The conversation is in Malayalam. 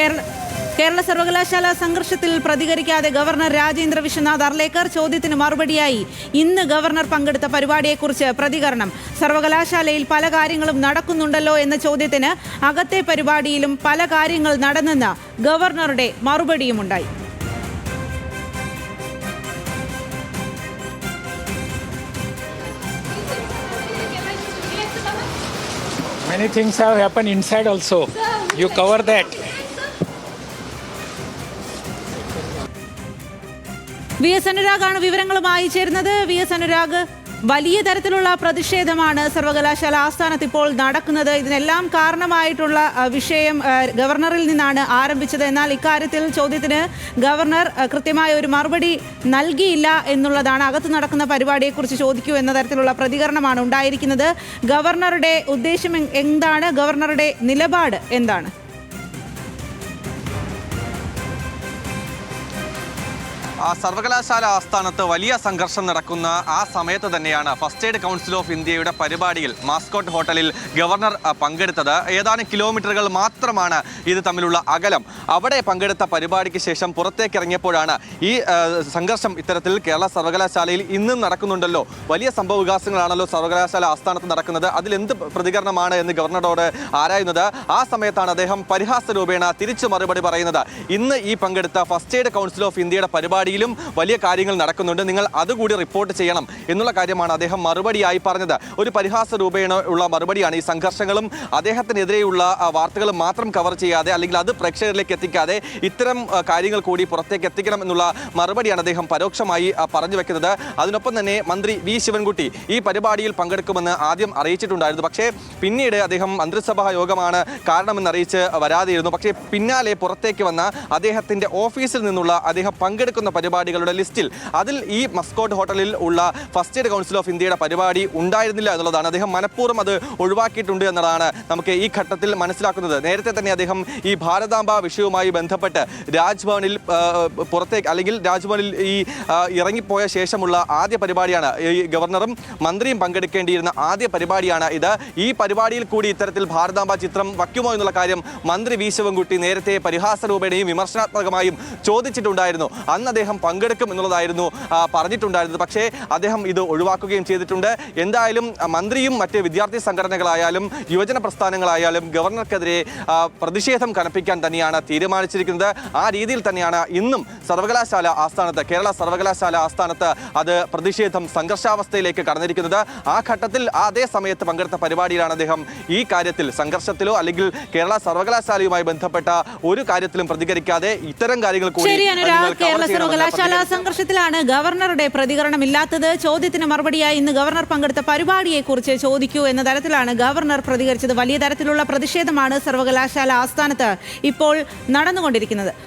കേരള സർവകലാശാല സംഘർഷത്തിൽ പ്രതികരിക്കാതെ ഗവർണർ രാജേന്ദ്ര വിശ്വനാഥ് അർലേക്കർ ചോദ്യത്തിന് മറുപടിയായി ഇന്ന് ഗവർണർ പങ്കെടുത്ത പരിപാടിയെക്കുറിച്ച് പ്രതികരണം. സർവകലാശാലയിൽ പല കാര്യങ്ങളും നടക്കുന്നുണ്ടല്ലോ എന്ന ചോദ്യത്തിന് അകത്തെ പരിപാടിയിലും പല കാര്യങ്ങൾ നടന്നെന്ന് ഗവർണറുടെ മറുപടിയുമുണ്ടായി. Many things have happened inside also. You cover that. V S അനുരാഗാണ് വിവരങ്ങളുമായി ചേരുന്നത്. വി എസ് അനുരാഗ്, വലിയ തരത്തിലുള്ള പ്രതിഷേധമാണ് സർവകലാശാല ആസ്ഥാനത്ത് ഇപ്പോൾ നടക്കുന്നത്. ഇതിനെല്ലാം കാരണമായിട്ടുള്ള വിഷയം ഗവർണറിൽ നിന്നാണ് ആരംഭിച്ചത്. എന്നാൽ ഇക്കാര്യത്തിൽ ചോദ്യത്തിന് ഗവർണർ കൃത്യമായ ഒരു മറുപടി നൽകിയില്ല എന്നുള്ളതാണ്. അകത്ത് നടക്കുന്ന പരിപാടിയെക്കുറിച്ച് ചോദിക്കൂ എന്ന തരത്തിലുള്ള പ്രതികരണമാണ് ഉണ്ടായിരിക്കുന്നത്. ഗവർണറുടെ ഉദ്ദേശം എന്താണ്? ഗവർണറുടെ നിലപാട് എന്താണ്? സർവകലാശാല ആസ്ഥാനത്ത് വലിയ സംഘർഷം നടക്കുന്ന ആ സമയത്ത് തന്നെയാണ് ഫസ്റ്റ് എയ്ഡ് കൗൺസിൽ ഓഫ് ഇന്ത്യയുടെ പരിപാടിയിൽ മാസ്കോട്ട് ഹോട്ടലിൽ ഗവർണർ പങ്കെടുത്തത്. ഏതാനും കിലോമീറ്ററുകൾ മാത്രമാണ് ഇത് തമ്മിലുള്ള അകലം. അവിടെ പങ്കെടുത്ത പരിപാടിക്ക് ശേഷം പുറത്തേക്ക് ഇറങ്ങിയപ്പോഴാണ് ഈ സംഘർഷം ഇത്തരത്തിൽ കേരള സർവകലാശാലയിൽ ഇന്നും നടക്കുന്നുണ്ടല്ലോ, വലിയ സംഭവ വികാസങ്ങളാണല്ലോ സർവകലാശാല ആസ്ഥാനത്ത് നടക്കുന്നത്, അതിലെന്ത് പ്രതികരണമാണ് എന്ന് ഗവർണറോട് ആരായുന്നത്. ആ സമയത്താണ് അദ്ദേഹം പരിഹാസ രൂപേണ തിരിച്ചു മറുപടി പറയുന്നത്. ഇന്ന് ഈ പങ്കെടുത്ത ഫസ്റ്റ് എയ്ഡ് കൗൺസിൽ ഓഫ് ഇന്ത്യയുടെ പരിപാടിയിലും വലിയ കാര്യങ്ങൾ നടക്കുന്നുണ്ട്, നിങ്ങൾ അതുകൂടി റിപ്പോർട്ട് ചെയ്യണം എന്നുള്ള കാര്യമാണ് അദ്ദേഹം മറുപടിയായി പറഞ്ഞത്. ഒരു പരിഹാസ രൂപേണ ഉള്ള മറുപടിയാണ്. ഈ സംഘർഷങ്ങളും അദ്ദേഹത്തിനെതിരെയുള്ള വാർത്തകളും മാത്രം കവർ ചെയ്യാതെ, അല്ലെങ്കിൽ അത് പ്രേക്ഷകരിലേക്ക് എത്തിക്കാതെ ഇത്തരം കാര്യങ്ങൾ കൂടി പുറത്തേക്ക് എത്തിക്കണം എന്നുള്ള മറുപടിയാണ് അദ്ദേഹം പരോക്ഷമായി പറഞ്ഞു വെക്കുന്നത്. അതിനൊപ്പം തന്നെ മന്ത്രി വി ശിവൻകുട്ടി ഈ പരിപാടിയിൽ പങ്കെടുക്കുമെന്ന് ആദ്യം അറിയിച്ചിട്ടുണ്ടായിരുന്നു. പക്ഷേ പിന്നീട് അദ്ദേഹം മന്ത്രിസഭാ യോഗമാണ് കാരണമെന്ന് അറിയിച്ച് വരാതെയിരുന്നു. പക്ഷേ പിന്നാലെ പുറത്തേക്ക് വന്ന അദ്ദേഹത്തിൻ്റെ ഓഫീസിൽ നിന്നുള്ള അദ്ദേഹം പങ്കെടുക്കുന്ന പരിപാടികളുടെ ലിസ്റ്റിൽ അതിൽ ഈ മസ്കോട്ട് ഹോട്ടലിൽ ഉള്ള ഫസ്റ്റ് എയ്ഡ് കൗൺസിൽ ഓഫ് ഇന്ത്യയുടെ പരിപാടി ഉണ്ടായിരുന്നില്ല എന്നുള്ളതാണ്. അദ്ദേഹം മനഃപൂർവ്വം അത് ഒഴിവാക്കിയിട്ടുണ്ട് എന്നതാണ് നമുക്ക് ഈ ഘട്ടത്തിൽ മനസ്സിലാക്കുന്നത്. നേരത്തെ തന്നെ അദ്ദേഹം ഈ ഭാരതാംബ വിഷയവുമായി ബന്ധപ്പെട്ട് രാജ്ഭവനിൽ പുറത്തേക്ക്, അല്ലെങ്കിൽ രാജ്ഭവനിൽ ഈ ഇറങ്ങിപ്പോയ ശേഷമുള്ള ആദ്യ പരിപാടിയാണ്, ഈ ഗവർണറും മന്ത്രിയും പങ്കെടുക്കേണ്ടിയിരുന്ന ആദ്യ പരിപാടിയാണ് ഇത്. ഈ പരിപാടിയിൽ കൂടി ഇത്തരത്തിൽ ഭാരതാംബ ചിത്രം വയ്ക്കുമോ എന്നുള്ള കാര്യം മന്ത്രി വി ശിവൻകുട്ടി നേരത്തെ പരിഹാസ രൂപേണയും വിമർശനാത്മകമായും ചോദിച്ചിട്ടുണ്ടായിരുന്നു. അന്ന് അദ്ദേഹം പങ്കെടുക്കും എന്നുള്ളതായിരുന്നു പറഞ്ഞിട്ടുണ്ടായിരുന്നത്. പക്ഷേ അദ്ദേഹം ഇത് ഒഴിവാക്കുകയും ചെയ്തിട്ടുണ്ട്. എന്തായാലും മന്ത്രിയും മറ്റ് വിദ്യാർത്ഥി സംഘടനകളായാലും യുവജന പ്രസ്ഥാനങ്ങളായാലും ഗവർണർക്കെതിരെ പ്രതിഷേധം കനപ്പിക്കാൻ തന്നെയാണ് തീരുമാനിച്ചിരിക്കുന്നത്. ആ രീതിയിൽ തന്നെയാണ് ഇന്നും സർവകലാശാല ആസ്ഥാനത്ത്, കേരള സർവകലാശാല ആസ്ഥാനത്ത് അത് പ്രതിഷേധം സംഘർഷാവസ്ഥയിലേക്ക് കടന്നിരിക്കുന്നത്. ആ ഘട്ടത്തിൽ അതേ സമയത്ത് പങ്കെടുത്ത പരിപാടിയിലാണ് അദ്ദേഹം ഈ കാര്യത്തിൽ സംഘർഷത്തിലോ അല്ലെങ്കിൽ കേരള സർവകലാശാലയുമായി ബന്ധപ്പെട്ട ഒരു കാര്യത്തിലും പ്രതികരിക്കാതെ ഇത്തരം കാര്യങ്ങൾ കൂടി സർവകലാശാല സംഘർഷത്തിലാണ് ഗവർണറുടെ പ്രതികരണമില്ലാത്തത്. ചോദ്യത്തിന് മറുപടിയായി ഇന്ന് ഗവർണർ പങ്കെടുത്ത പരിപാടിയെക്കുറിച്ച് ചോദിക്കൂ എന്ന തരത്തിലാണ് ഗവർണർ പ്രതികരിച്ചത്. വലിയ തരത്തിലുള്ള പ്രതിഷേധമാണ് സർവകലാശാല ആസ്ഥാനത്ത് ഇപ്പോൾ നടന്നുകൊണ്ടിരിക്കുന്നത്.